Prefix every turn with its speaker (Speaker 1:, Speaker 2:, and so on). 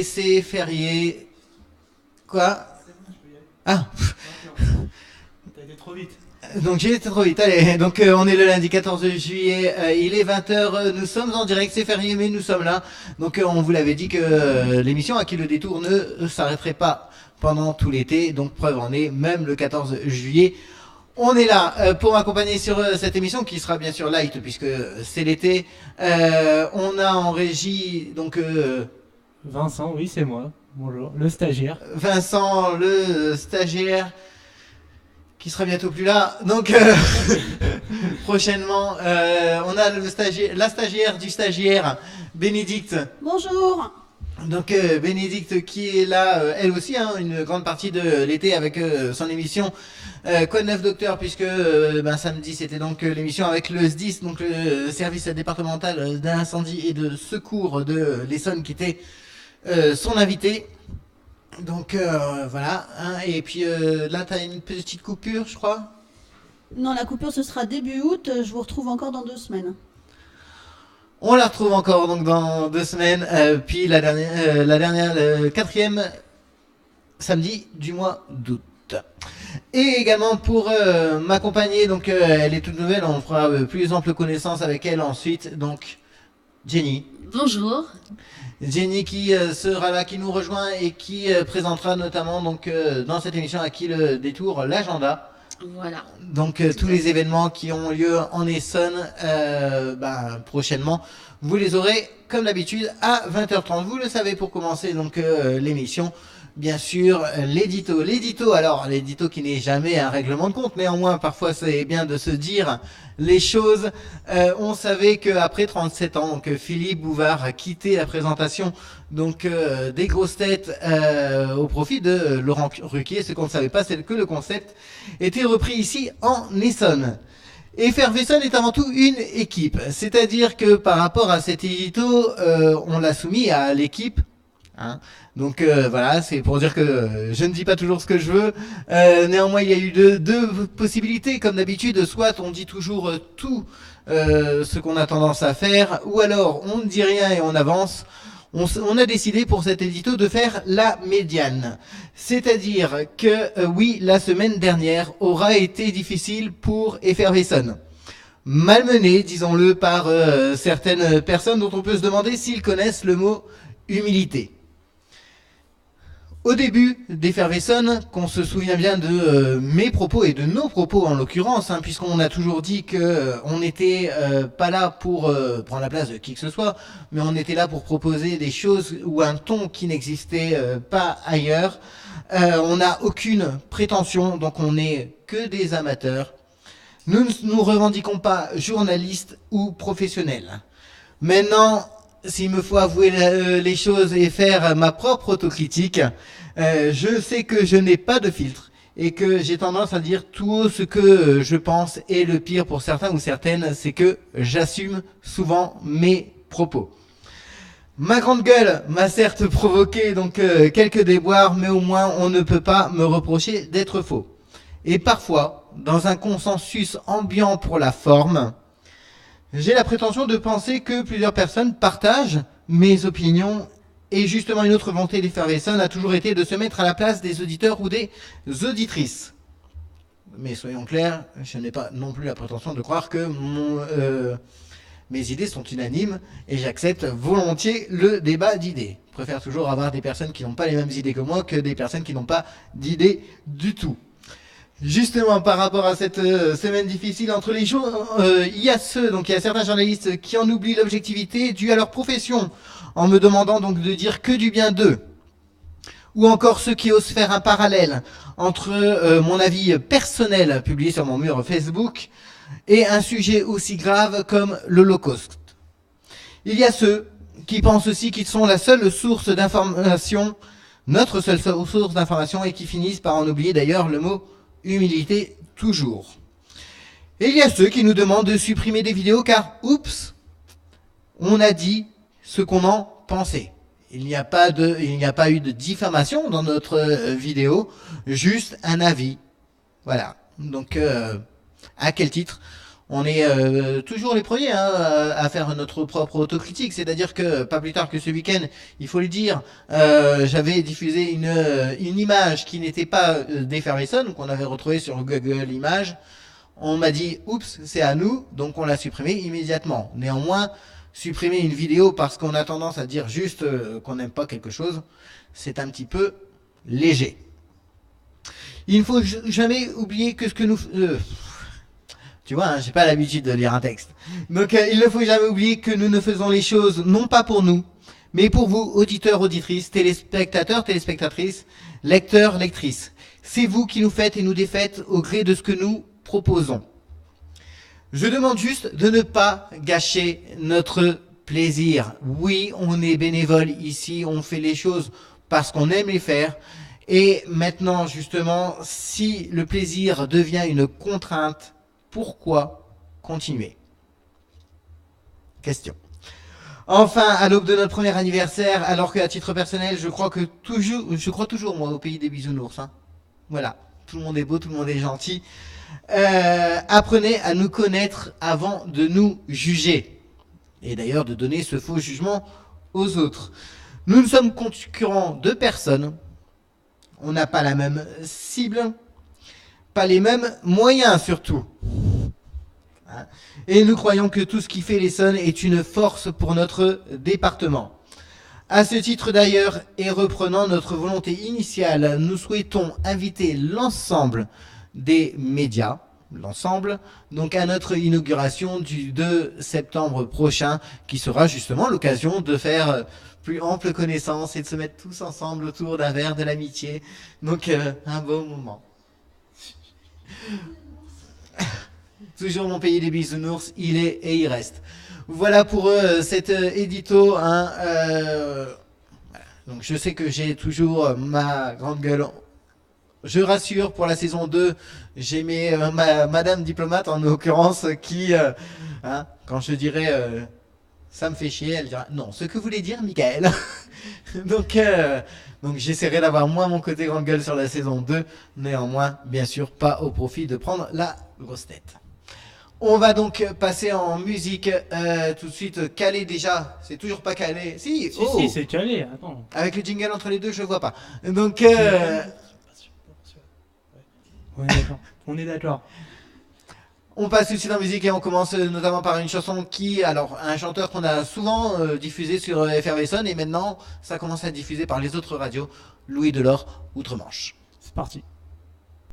Speaker 1: C'est férié. Quoi? Ah.
Speaker 2: T'as été trop vite.
Speaker 1: Donc j'ai été trop vite. Allez, donc on est le lundi 14 juillet, il est 20h, nous sommes en direct, c'est férié mais nous sommes là. Donc on vous l'avait dit que l'émission à qui le détour ne s'arrêterait pas pendant tout l'été. Donc preuve en est, même le 14 juillet, on est là pour m'accompagner sur cette émission qui sera bien sûr light puisque c'est l'été. On a en régie donc
Speaker 2: Vincent, oui, c'est moi. Bonjour, le stagiaire.
Speaker 1: Vincent, le stagiaire, qui sera bientôt plus là. Donc, prochainement, on a la stagiaire du stagiaire, Bénédicte.
Speaker 3: Bonjour.
Speaker 1: Donc, Bénédicte qui est là, elle aussi, hein, une grande partie de l'été avec son émission Code 9 Docteur, puisque samedi, c'était donc l'émission avec le SDIS, donc le service départemental d'incendie et de secours de l'Essonne, qui était son invité. Donc voilà, hein, et puis là tu as une petite coupure je crois.
Speaker 3: Non, la coupure ce sera début août, je vous retrouve encore dans 2 semaines.
Speaker 1: On la retrouve encore donc dans 2 semaines, puis la dernière, le 4e samedi du mois d'août. Et également pour m'accompagner, donc elle est toute nouvelle, on fera plus ample connaissance avec elle ensuite, donc Jenny.
Speaker 4: Bonjour.
Speaker 1: Jenny qui sera là, qui nous rejoint et qui présentera notamment donc dans cette émission à qui le détour l'agenda.
Speaker 4: Voilà.
Speaker 1: Donc tous les événements qui ont lieu en Essonne prochainement, vous les aurez comme d'habitude à 20h30. Vous le savez pour commencer donc l'émission. Bien sûr, l'édito, alors l'édito qui n'est jamais un règlement de compte, néanmoins parfois c'est bien de se dire les choses. On savait qu'après 37 ans, donc Philippe Bouvard a quitté la présentation donc des grosses têtes au profit de Laurent Ruquier. Ce qu'on ne savait pas, c'est que le concept était repris ici en Essonne. Et Fervesson est avant tout une équipe, c'est-à-dire que par rapport à cet édito, on l'a soumis à l'équipe. Hein. Donc voilà, c'est pour dire que je ne dis pas toujours ce que je veux. Néanmoins, il y a eu deux possibilités, comme d'habitude. Soit on dit toujours tout ce qu'on a tendance à faire, ou alors on ne dit rien et on avance. On a décidé pour cet édito de faire la médiane. C'est-à-dire que oui, la semaine dernière aura été difficile pour Effervesson. Malmenée, disons-le, par certaines personnes dont on peut se demander s'ils connaissent le mot humilité. Au début d'Effervesson, qu'on se souvient bien de mes propos et de nos propos en l'occurrence, hein, puisqu'on a toujours dit que on n'était pas là pour prendre la place de qui que ce soit, mais on était là pour proposer des choses ou un ton qui n'existait pas ailleurs. On n'a aucune prétention, donc on n'est que des amateurs. Nous ne nous revendiquons pas journalistes ou professionnels. Maintenant, s'il me faut avouer les choses et faire ma propre autocritique, je sais que je n'ai pas de filtre et que j'ai tendance à dire tout haut ce que je pense, et le pire pour certains ou certaines, c'est que j'assume souvent mes propos. Ma grande gueule m'a certes provoqué donc quelques déboires, mais au moins on ne peut pas me reprocher d'être faux. Et parfois, dans un consensus ambiant pour la forme, j'ai la prétention de penser que plusieurs personnes partagent mes opinions, et justement une autre volonté d'Effervesson a toujours été de se mettre à la place des auditeurs ou des auditrices. Mais soyons clairs, je n'ai pas non plus la prétention de croire que mes idées sont unanimes, et j'accepte volontiers le débat d'idées. Je préfère toujours avoir des personnes qui n'ont pas les mêmes idées que moi que des personnes qui n'ont pas d'idées du tout. Justement, par rapport à cette semaine difficile entre les jours, il y a certains journalistes qui en oublient l'objectivité due à leur profession, en me demandant donc de dire que du bien d'eux. Ou encore ceux qui osent faire un parallèle entre mon avis personnel publié sur mon mur Facebook et un sujet aussi grave comme l'Holocauste. Il y a ceux qui pensent aussi qu'ils sont la seule source d'information, notre seule source d'information, et qui finissent par en oublier d'ailleurs le mot humilité toujours. Et il y a ceux qui nous demandent de supprimer des vidéos car, oups, on a dit ce qu'on en pensait. Il n'y a pas eu de diffamation dans notre vidéo, juste un avis. Voilà. Donc, à quel titre? On est toujours les premiers hein, à faire notre propre autocritique. C'est-à-dire que, pas plus tard que ce week-end, il faut le dire, j'avais diffusé une image qui n'était pas d'Effervescent, qu'on avait retrouvée sur Google Images. On m'a dit, oups, c'est à nous, donc on l'a supprimé immédiatement. Néanmoins, supprimer une vidéo parce qu'on a tendance à dire juste qu'on n'aime pas quelque chose, c'est un petit peu léger. Il ne faut jamais oublier que ce que nous... tu vois, hein, j'ai pas l'habitude de lire un texte. Donc il ne faut jamais oublier que nous ne faisons les choses non pas pour nous, mais pour vous, auditeurs, auditrices, téléspectateurs, téléspectatrices, lecteurs, lectrices. C'est vous qui nous faites et nous défaites au gré de ce que nous proposons. Je demande juste de ne pas gâcher notre plaisir. Oui, on est bénévole ici, on fait les choses parce qu'on aime les faire. Et maintenant, justement, si le plaisir devient une contrainte, pourquoi continuer? Question. Enfin, à l'aube de notre premier anniversaire, alors qu'à titre personnel, je crois toujours moi au pays des bisounours. Hein. Voilà, tout le monde est beau, tout le monde est gentil. Apprenez à nous connaître avant de nous juger. Et d'ailleurs de donner ce faux jugement aux autres. Nous ne sommes concurrents de personne. On n'a pas la même cible. Pas les mêmes moyens surtout. Et nous croyons que tout ce qui fait l'Essonne est une force pour notre département. À ce titre d'ailleurs, et reprenant notre volonté initiale, nous souhaitons inviter l'ensemble des médias, donc à notre inauguration du 2 septembre prochain, qui sera justement l'occasion de faire plus ample connaissance et de se mettre tous ensemble autour d'un verre de l'amitié. Donc un beau moment. Toujours mon pays des bisounours, il est et il reste. Voilà pour cet édito. Hein, donc je sais que j'ai toujours ma grande gueule. Je rassure, pour la saison 2, j'ai madame diplomate en l'occurrence qui, hein, quand je dirai ça me fait chier, elle dira non, ce que voulait dire Michael. donc j'essaierai d'avoir moins mon côté grande gueule sur la saison 2, néanmoins, bien sûr, pas au profit de prendre la grosse tête. On va donc passer en musique tout de suite. Calé déjà, c'est toujours pas calé. Si,
Speaker 2: si, c'est calé, attends.
Speaker 1: Avec le jingle entre les deux, je vois pas. Donc,
Speaker 2: on est d'accord.
Speaker 1: On passe tout de suite en musique et on commence notamment par une chanson un chanteur qu'on a souvent diffusé sur Effervescent et maintenant ça commence à être diffusé par les autres radios, Louis Delort, Outre-Manche.
Speaker 2: C'est parti.